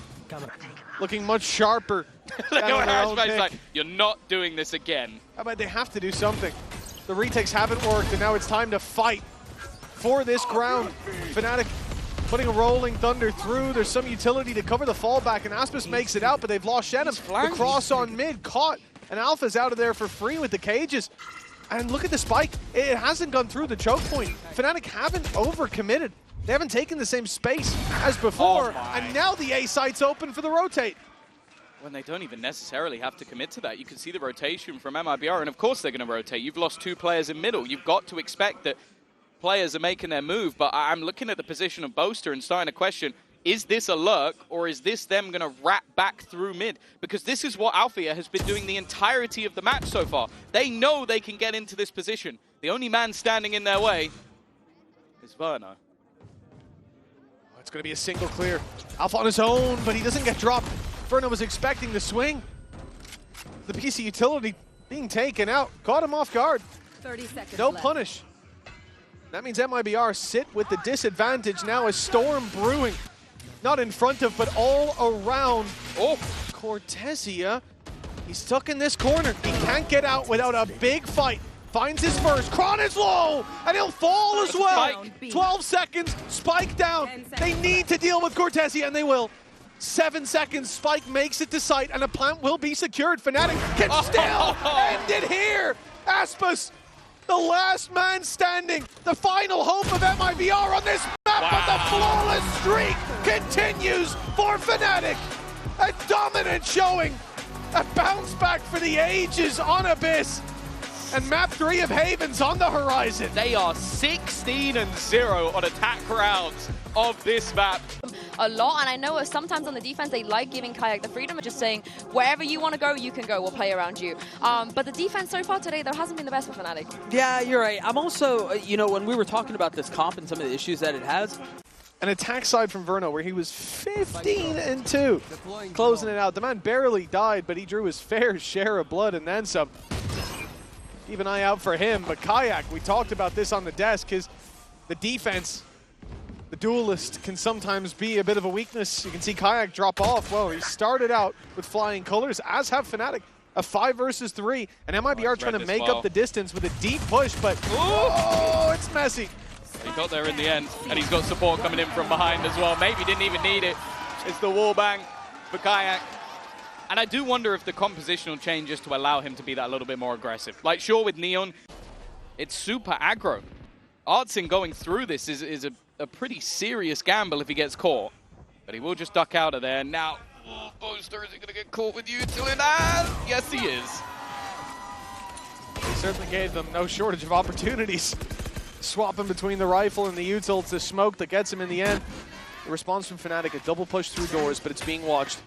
S4: looking much sharper.
S3: Look at Harris's like, you're not doing this again.
S4: How about they have to do something? The retakes haven't worked, and now it's time to fight for this ground. Fnatic putting a rolling thunder through. There's some utility to cover the fallback, and Aspis makes it out, but they've lost Shenum. The cross on mid, caught, and Alpha's out of there for free with the cages. And look at the spike. It hasn't gone through the choke point. Fnatic haven't overcommitted. They haven't taken the same space as before, and now the A site's open for the rotate.
S3: When they don't even necessarily have to commit to that. You can see the rotation from MIBR, and of course they're going to rotate. You've lost 2 players in middle. You've got to expect that players are making their move, but I'm looking at the position of Boaster and starting to question, is this a lurk, or is this them going to wrap back through mid? Because this is what Althea has been doing the entirety of the match so far. They know they can get into this position. The only man standing in their way is Verno.
S4: It's going to be a single clear. Alpha on his own, but he doesn't get dropped. Verno was expecting the swing. The PC utility being taken out. Caught him off guard.
S6: 30 seconds
S4: No
S6: left.
S4: punish. That means MIBR sit with the disadvantage now. A storm brewing. Not in front of, but all around. Oh, Cortesia. He's stuck in this corner. He can't get out without a big fight. Finds his first. Kron is low, and he'll fall as well. 12 seconds, Spike down. They need to deal with Cortesia, and they will. 7 seconds, Spike makes it to site, and a plant will be secured. Fnatic can still end it here. Aspis, the last man standing, the final hope of MIBR on this map, but the flawless streak continues for Fnatic. A dominant showing, a bounce back for the ages on Abyss. And map 3 of Haven's on the horizon.
S3: They are 16-0 on attack rounds of this map.
S1: A lot, and I know sometimes on the defense they like giving Kayak the freedom of just saying, wherever you want to go, you can go, we'll play around you. But the defense so far today, though, hasn't been the best for Fnatic.
S7: Yeah, you're right. I'm also, you know, when we were talking about this comp and some of the issues that it has,
S4: an attack side from Verno where he was 15-2, closing it out. The man barely died, but he drew his fair share of blood and then some. Keep an eye out for him, but Kayak, we talked about this on the desk, his the defense, the duelist can sometimes be a bit of a weakness. You can see Kayak drop off. Well, he started out with flying colors, as have Fnatic. A 5 versus 3, and MIBR trying to make up the distance with a deep push, but oh, it's messy.
S3: He got there in the end, and he's got support coming in from behind as well. Maybe didn't even need it. It's the wall bang for Kayak. And I do wonder if the composition will change just to allow him to be that little bit more aggressive. Like, sure, with Neon, it's super aggro. Artsin going through this is a pretty serious gamble if he gets caught. But he will just duck out of there. Now, Boaster, is he going to get caught with utility? Yes, he is.
S4: He certainly gave them no shortage of opportunities. Swapping between the rifle and the util to smoke that gets him in the end. The response from Fnatic, a double push through doors, but it's being watched.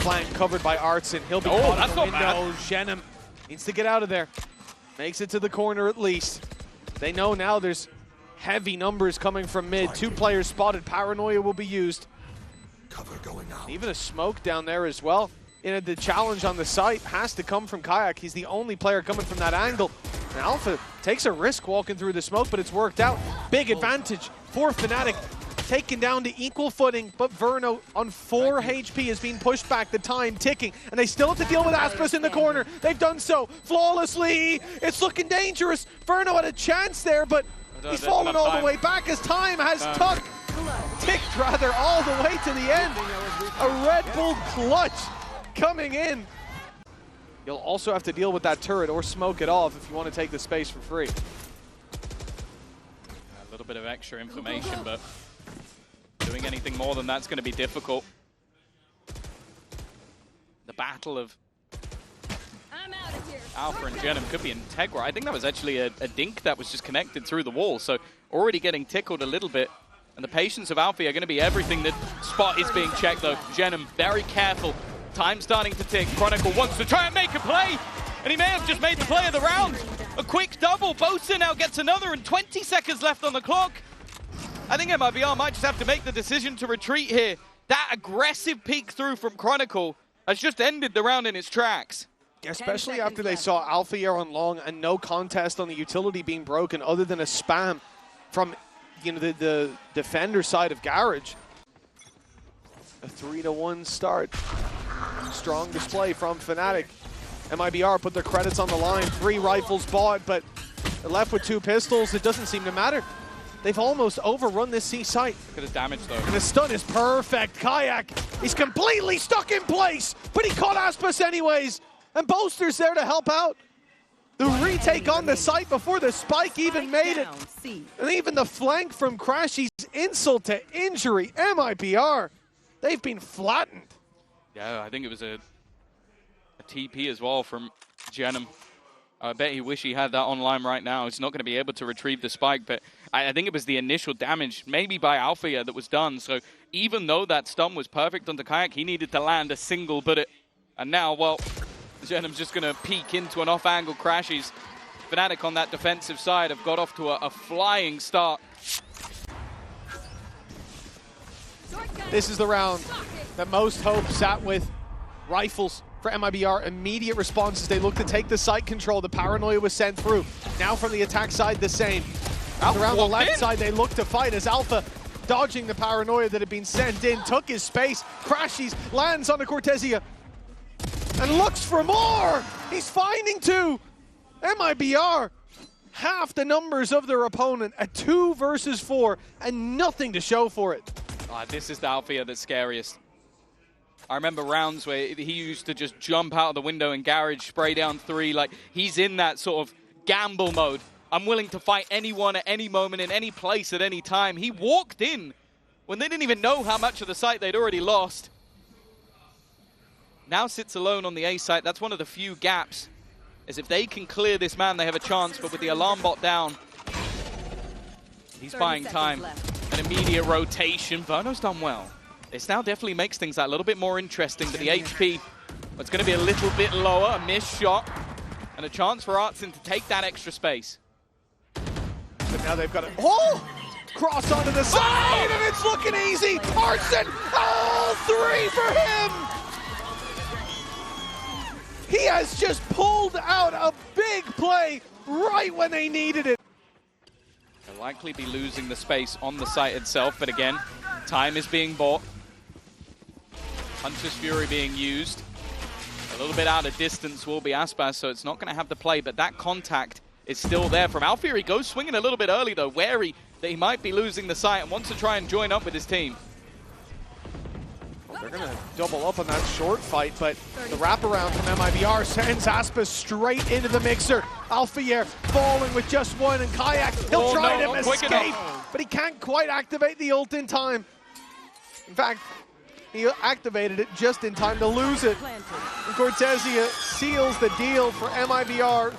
S4: Flank covered by Artsin. He'll be caught in the window. Shenum needs to get out of there. Makes it to the corner at least. They know now there's heavy numbers coming from mid. 2 players spotted. Paranoia will be used.
S2: Cover going out.
S4: Even a smoke down there as well. The challenge on the site has to come from Kayak. He's the only player coming from that angle. And Alpha takes a risk walking through the smoke, but it's worked out. Big advantage for Fnatic. Taken down to equal footing, but Verno on 4 HP is being pushed back, the time ticking, and they still have to deal with Aspis in the corner. They've done so flawlessly. It's looking dangerous. Verno had a chance there, but he's fallen all the way back as time has ticked rather all the way to the end. A Red Bull clutch coming in. You'll also have to deal with that turret or smoke it off if you want to take the space for free.
S3: A little bit of extra information, but doing anything more than that's going to be difficult. The battle of Alpha and Genum could be integral. I think that was actually a dink that was just connected through the wall, so already getting tickled a little bit. And the patience of Alpha are going to be everything. The spot is being checked though. Genum very careful. Time starting to tick. Chronicle wants to try and make a play, and he may have just made the play of the round. A quick double. Boaster now gets another, and 20 seconds left on the clock. I think MIBR might just have to make the decision to retreat here. That aggressive peek through from Chronicle has just ended the round in its tracks.
S4: Especially after they saw Alpha on long and no contest on the utility being broken other than a spam from the defender side of Garage. A 3-1 start. Strong display from Fnatic. MIBR put their credits on the line. 3 rifles bought, but they're left with 2 pistols. It doesn't seem to matter. They've almost overrun this C site.
S3: Look at his damage though.
S4: And the stun is perfect. Kayak, he's completely stuck in place, but he caught Aspas anyways. And Boaster's there to help out. The retake on the site before the spike even made it. And even the flank from Crashy's insult to injury. MIBR, they've been flattened.
S3: Yeah, I think it was a TP as well from Genum. I bet he wish he had that online right now. He's not going to be able to retrieve the spike, but I think it was the initial damage, maybe by Althea, that was done. So even though that stun was perfect onto Kayak, he needed to land a single bullet. And now, well, Genum's just going to peek into an off-angle Crashies. Fnatic on that defensive side have got off to a flying start.
S4: This is the round that most hope sat with. Rifles for MIBR, immediate responses. They look to take the site control. The paranoia was sent through. Now from the attack side, the same. Around the left side, they look to fight as Alpha, dodging the paranoia that had been sent in, took his space. Crashies lands on the Cortesia and looks for more. He's finding 2. MIBR, half the numbers of their opponent at 2 versus 4 and nothing to show for it.
S3: This is the Althea that's scariest. I remember rounds where he used to just jump out of the window and Garage spray down 3. Like, he's in that sort of gamble mode. I'm willing to fight anyone at any moment, in any place, at any time. He walked in when they didn't even know how much of the site they'd already lost. Now sits alone on the A site. That's one of the few gaps. As if they can clear this man, they have a chance. But with the alarm bot down, he's buying time. An immediate rotation. Verno's done well. This now definitely makes things that little bit more interesting, but the HP, it's going to be a little bit lower, a missed shot, and a chance for Artson to take that extra space.
S4: But now they've got it. Oh! Cross onto the side, and it's looking easy. Artson, all 3 for him! He has just pulled out a big play right when they needed it.
S3: They'll likely be losing the space on the site itself, but again, time is being bought. Hunter's Fury being used. A little bit out of distance will be Aspas, so it's not going to have the play, but that contact is still there from Althea. He goes swinging a little bit early, though, wary that he might be losing the site and wants to try and join up with his team.
S4: Well, they're going to double up on that short fight, but the wraparound from MIBR sends Aspas straight into the mixer. Althea falling with just 1, and Kayak, he'll try to escape, but he can't quite activate the ult in time. In fact, he activated it just in time to lose it. And Cortesia seals the deal for MIBR,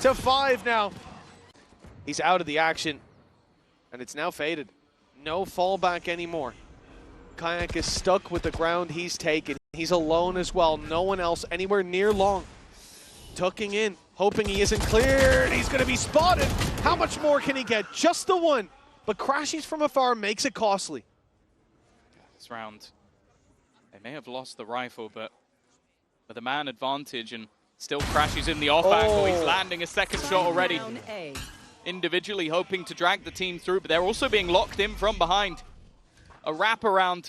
S4: 3-5 now. He's out of the action, and it's now faded. No fallback anymore. Kayak is stuck with the ground he's taken. He's alone as well. No one else anywhere near long. Tucking in, hoping he isn't cleared. He's going to be spotted. How much more can he get? Just the 1. But Crashies from afar makes it costly.
S3: This round, they may have lost the rifle, but with the man advantage and still Crashies in the off angle. He's landing a second shot already. Individually hoping to drag the team through, but they're also being locked in from behind. A wraparound.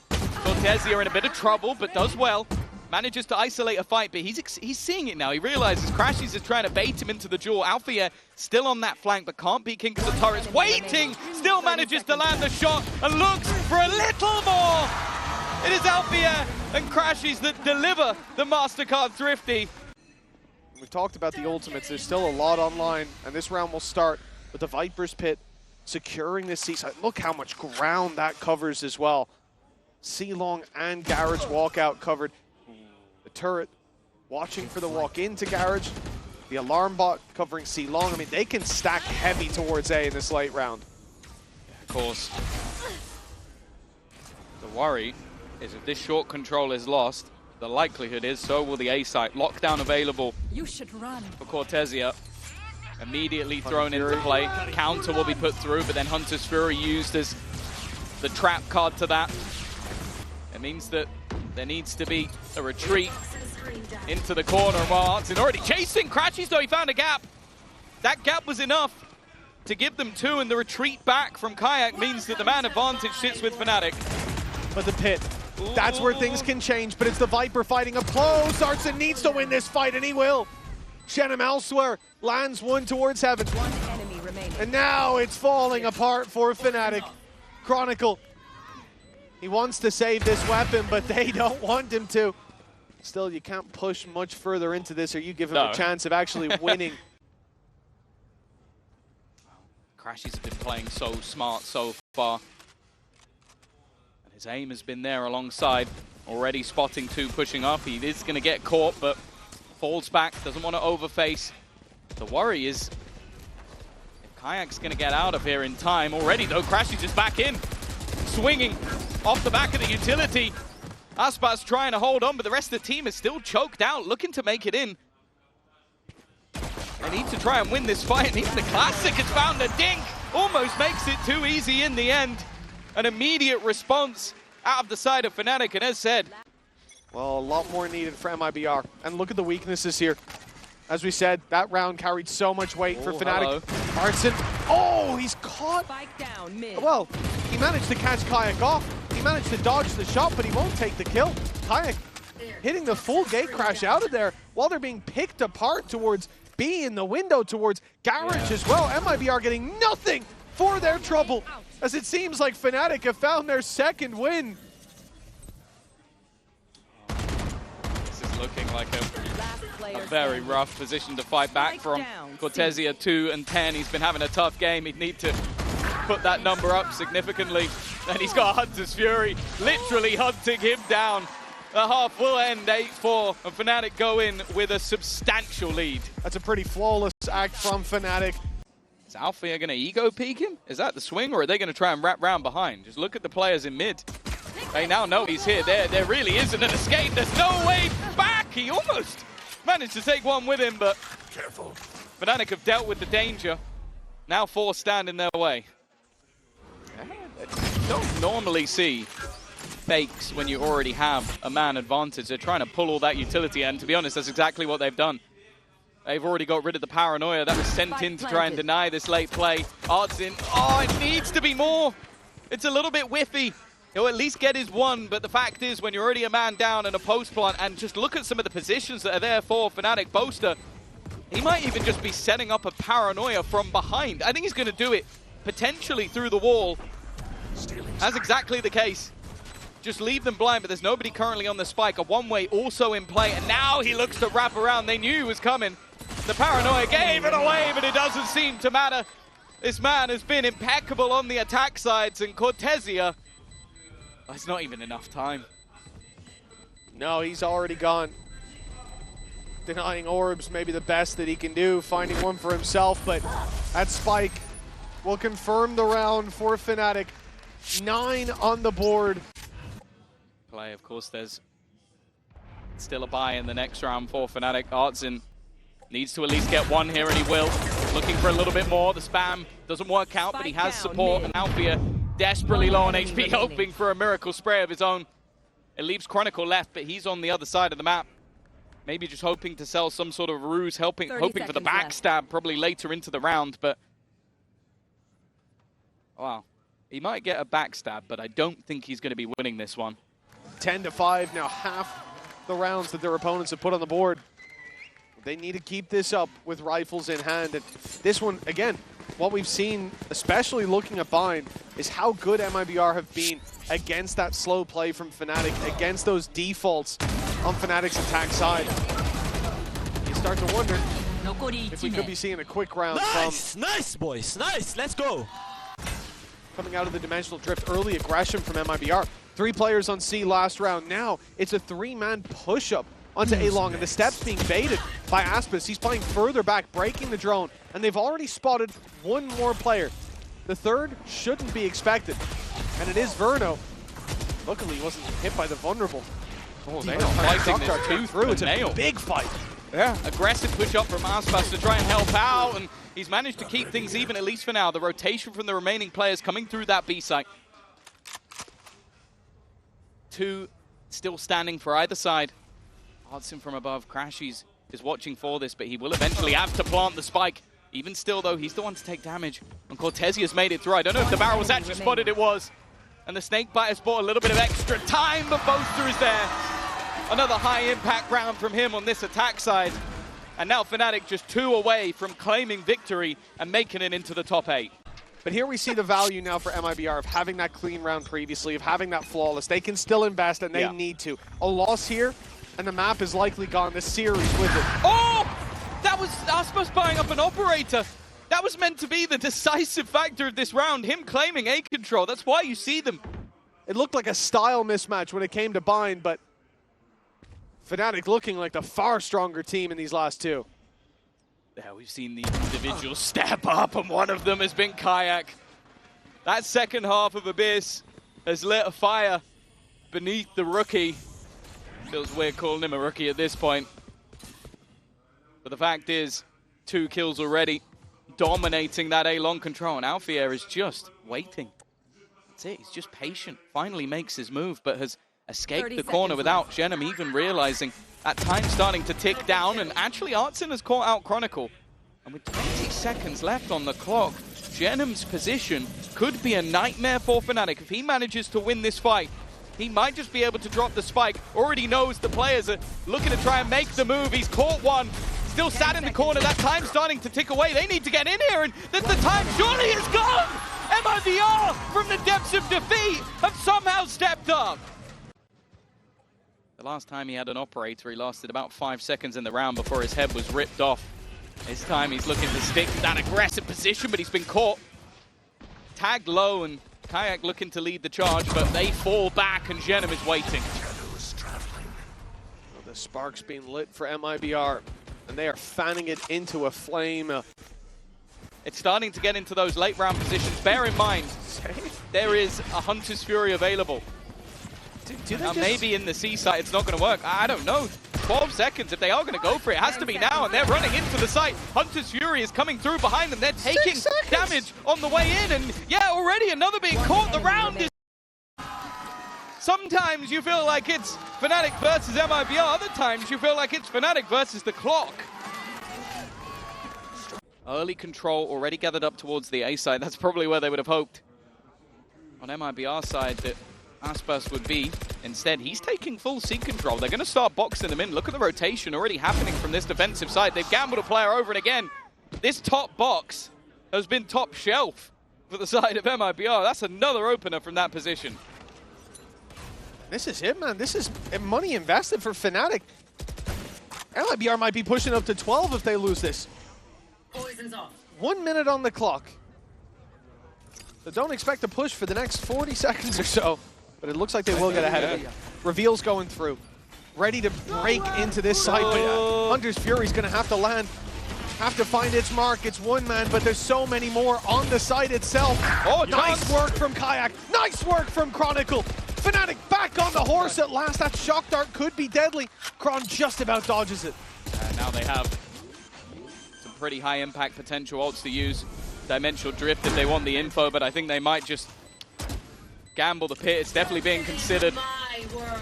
S3: Cortesia in a bit of trouble, but does well. Manages to isolate a fight, but he's seeing it now. He realizes Crashies is trying to bait him into the jaw. Althea still on that flank, but can't beat King because the turret's waiting. Still manages to land the shot and looks for a little more. It is Althea and Crashies that deliver the MasterCard Thrifty.
S4: We've talked about the ultimates. There's still a lot online, and this round will start with the Viper's Pit securing this C-side. Look how much ground that covers as well. C-Long and Garage walkout covered. The turret watching for the walk into Garage. The alarm bot covering C-Long. I mean, they can stack heavy towards A in this late round.
S3: Of course. The worry is if this short control is lost, the likelihood is so will the A site. Lockdown available for Cortesia. Immediately thrown into play. Counter will be put through, but then Hunter's Fury used as the trap card to that. It means that there needs to be a retreat into the corner. While Artson already chasing Crashies, though he found a gap. That gap was enough. to give them 2, and the retreat back from Kayak means that the man advantage sits with Fnatic.
S4: But the pit, that's where things can change, but it's the Viper fighting up close. Artson needs to win this fight, and he will. Shenham elsewhere, lands one towards heaven.
S6: One enemy remaining.
S4: And now it's falling apart for Fnatic. Chronicle, he wants to save this weapon, but they don't want him to. Still, you can't push much further into this, or you give him a chance of actually winning.
S3: Crashies have been playing so smart so far. And his aim has been there alongside. Already spotting 2 pushing up. He is going to get caught, but falls back, doesn't want to overface. The worry is if Kayak's going to get out of here in time. Already, though, Crashies is back in. Swinging off the back of the utility. Aspas trying to hold on, but the rest of the team is still choked out, looking to make it in. They need to try and win this fight, and even the Classic has found a dink. Almost makes it too easy in the end. An immediate response out of the side of Fnatic, and as said,
S4: well, a lot more needed for MIBR. And look at the weaknesses here. As we said, that round carried so much weight for Fnatic. Artson, oh, he's caught.
S6: Spike down mid.
S4: Well, he managed to catch Kayak off. He managed to dodge the shot, but he won't take the kill. Kayak hitting the full gate crash out of there while they're being picked apart towards B in the window, towards Garage as well. MIBR getting nothing for their trouble, as it seems like Fnatic have found their 2nd win.
S3: this is looking like a very rough position to fight back from. Cortesia 2 and 10. He's been having a tough game. He'd need to put that number up significantly. And he's got Hunter's Fury literally hunting him down. The half will end 8-4, and Fnatic go in with a substantial lead.
S4: That's a pretty flawless act from Fnatic.
S3: Is Alfia going to ego peek him? Is that the swing, or are they going to try and wrap round behind? Just look at the players in mid. They now know he's here. There really isn't an escape. There's no way back. He almost managed to take one with him, but careful. Fnatic have dealt with the danger. Now 4 stand in their way. You don't normally see fakes when you already have a man advantage. They're trying to pull all that utility, and to be honest, that's exactly what they've done. They've already got rid of the paranoia that was sent in to try and deny this late play. Artson, oh, it needs to be more. It's a little bit whiffy. He'll at least get his 1, but the fact is, when you're already a man down and a post plant, and just look at some of the positions that are there for Fnatic, Boaster, he might even just be setting up a paranoia from behind. I think he's going to do it potentially through the wall. That's exactly the case. Just leave them blind, but there's nobody currently on the spike. A one-way also in play, and now he looks to wrap around. They knew he was coming. The paranoia gave it away, but it doesn't seem to matter. This man has been impeccable on the attack sides, and Cortesia, it's not even enough time.
S4: No, he's already gone. Denying orbs, maybe the best that he can do, finding one for himself, but that spike will confirm the round for Fnatic. 9 on the board.
S3: Play, of course, there's still a buy in the next round for Fnatic. Artson needs to at least get 1 here, and he will. Looking for a little bit more. The spam doesn't work out, but he has support, and Alfia desperately low on HP, hoping for a miracle spray of his own. It leaves Chronicle left, but he's on the other side of the map. Maybe just hoping to sell some sort of ruse, hoping for the backstab probably later into the round, but wow. He might get a backstab, but I don't think he's going to be winning this one.
S4: 10-5, now half the rounds that their opponents have put on the board. They need to keep this up with rifles in hand. And this one, again, what we've seen, especially looking at Bind, is how good MIBR have been against that slow play from Fnatic, against those defaults on Fnatic's attack side. You start to wonder if we could be seeing a quick round from...
S8: Nice, boys. Nice. Let's go.
S4: Coming out of the dimensional drift, early aggression from MIBR. 3 players on C last round. Now it's a 3-man push-up onto A-Long, and the steps being baited by Aspas. He's playing further back, breaking the drone, and they've already spotted 1 more player. The 3rd shouldn't be expected, and it is Verno. Luckily, he wasn't hit by the vulnerable.
S3: Oh, they are fighting this tooth through.
S4: It's a big fight.
S3: Yeah, aggressive push-up from Aspas to try and help out, and he's managed to keep things even, at least for now. The rotation from the remaining players coming through that B site. 2 still standing for either side. Artson from above. Crashies is watching for this, but he will eventually have to plant the spike. Even still, though, he's the one to take damage. And Cortesia's made it through. I don't know if the barrel was actually spotted. It was. And the Snakebiter's bought a little bit of extra time, but Boaster is there. Another high-impact round from him on this attack side. And now Fnatic just 2 away from claiming victory and making it into the top 8.
S4: But here we see the value now for MIBR of having that clean round previously, of having that flawless. They can still invest, and they need to. A loss here, and the map is likely gone, the series with it.
S3: Oh! That was Aspas buying up an operator. That was meant to be the decisive factor of this round, him claiming A control. That's why you see them.
S4: It looked like a style mismatch when it came to bind, but Fnatic looking like the far stronger team in these last 2.
S3: Yeah, we've seen the individuals step up, and one of them has been Kayak. That second half of Abyss has lit a fire beneath the rookie. Feels weird calling him a rookie at this point. But the fact is, 2 kills already, dominating that A-long control, and Alfier is just waiting. That's it, he's just patient. Finally makes his move, but has escaped the corner without Genom even realizing. That time starting to tick down, and actually Artson has caught out Chronicle. And with 20 seconds left on the clock, Genom's position could be a nightmare for Fnatic. If he manages to win this fight, he might just be able to drop the spike. Already knows the players are looking to try and make the move. He's caught one, still sat in the corner. That time's starting to tick away. They need to get in here, and the time surely is gone! MIBR, from the depths of defeat, have somehow stepped up. The last time he had an operator, he lasted about 5 seconds in the round before his head was ripped off. This time he's looking to stick to that aggressive position, but he's been caught. Tagged low, and Kayak looking to lead the charge, but they fall back, and Genom is waiting.
S4: Well, the spark's being lit for MIBR, and they are fanning it into a flame.
S3: It's starting to get into those late round positions. Bear in mind, there is a Hunter's Fury available. Now, maybe in the C site it's not going to work. I don't know. 12 seconds. If they are going to go for it, it has to be now. And they're running into the site. Hunter's Fury is coming through behind them. They're taking damage on the way in. And yeah, already another being caught. The round is... Sometimes you feel like it's Fnatic versus MIBR. Other times you feel like it's Fnatic versus the clock. Early control already gathered up towards the A side. That's probably where they would have hoped. On MIBR side that Aspas would be. Instead, he's taking full C control. They're going to start boxing them in. Look at the rotation already happening from this defensive side. They've gambled a player over and again. This top box has been top shelf for the side of MIBR. That's another opener from that position.
S4: This is it, man. This is money invested for Fnatic. MIBR might be pushing up to 12 if they lose this. 1 minute on the clock. So don't expect to push for the next 40 seconds or so. But it looks like they will get ahead of it. Reveal's going through. Ready to break into this site, but Hunter's Fury's going to have to land. Have to find its mark. It's one man, but there's so many more on the site itself. Oh, nice work from Kayak. Nice work from Chronicle. Fnatic back on the horse at last. That shock dart could be deadly. Chron just about dodges it.
S3: And now they have some pretty high impact potential ults to use. Dimensional Drift if they want the info, but I think they might just gamble the pit. It's definitely being considered.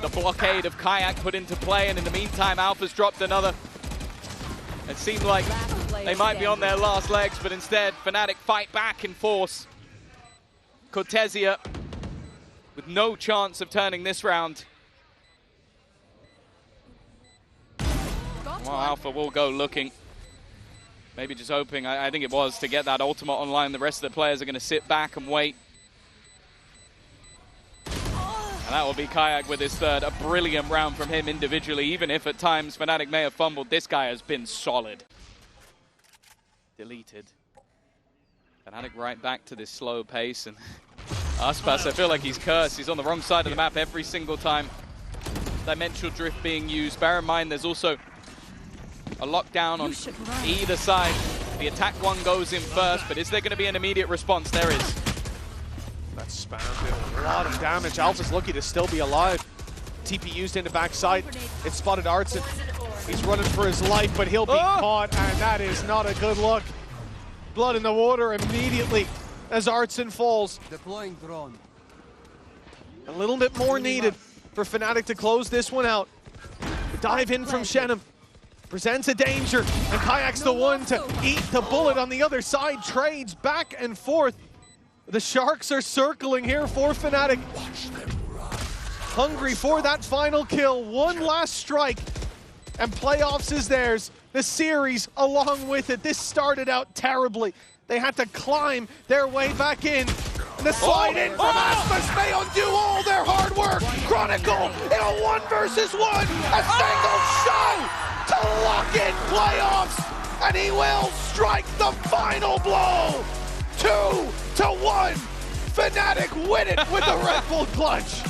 S3: The blockade of Kayak put into play, and in the meantime, Alpha's dropped another. It seemed like they might be on their last legs, but instead, Fnatic fight back in force. Cortesia with no chance of turning this round. Well, Alpha will go looking. Maybe just hoping, I think it was, to get that ultimate online. The rest of the players are going to sit back and wait. And that will be Kayak with his third. A brilliant round from him individually, even if at times Fnatic may have fumbled. This guy has been solid. Deleted. Fnatic right back to this slow pace. And Aspas, I feel like he's cursed. He's on the wrong side of the map every single time. Dimensional Drift being used. Bear in mind, there's also a lockdown on either side. The attack one goes in first, but is there going to be an immediate response? There is.
S4: That's spammed. A lot of damage. Alpha's lucky to still be alive. TP used into backside. It spotted Artson. He's running for his life, but he'll be caught, and that is not a good look. Blood in the water immediately as Artson falls.
S9: Deploying drone.
S4: A little bit more needed for Fnatic to close this one out. The dive in from Shenum. presents a danger, and Kayak's the one to eat the bullet on the other side. Trades back and forth. The Sharks are circling here for Fnatic. Hungry for that final kill. One last strike, and playoffs is theirs. The series along with it. This started out terribly. They had to climb their way back in. And the slide in from Asmus may undo all their hard work. Chronicle in a 1 versus 1. A single shot to lock in playoffs. And he will strike the final blow. 2-1. Fnatic win it with the Red Bull clutch.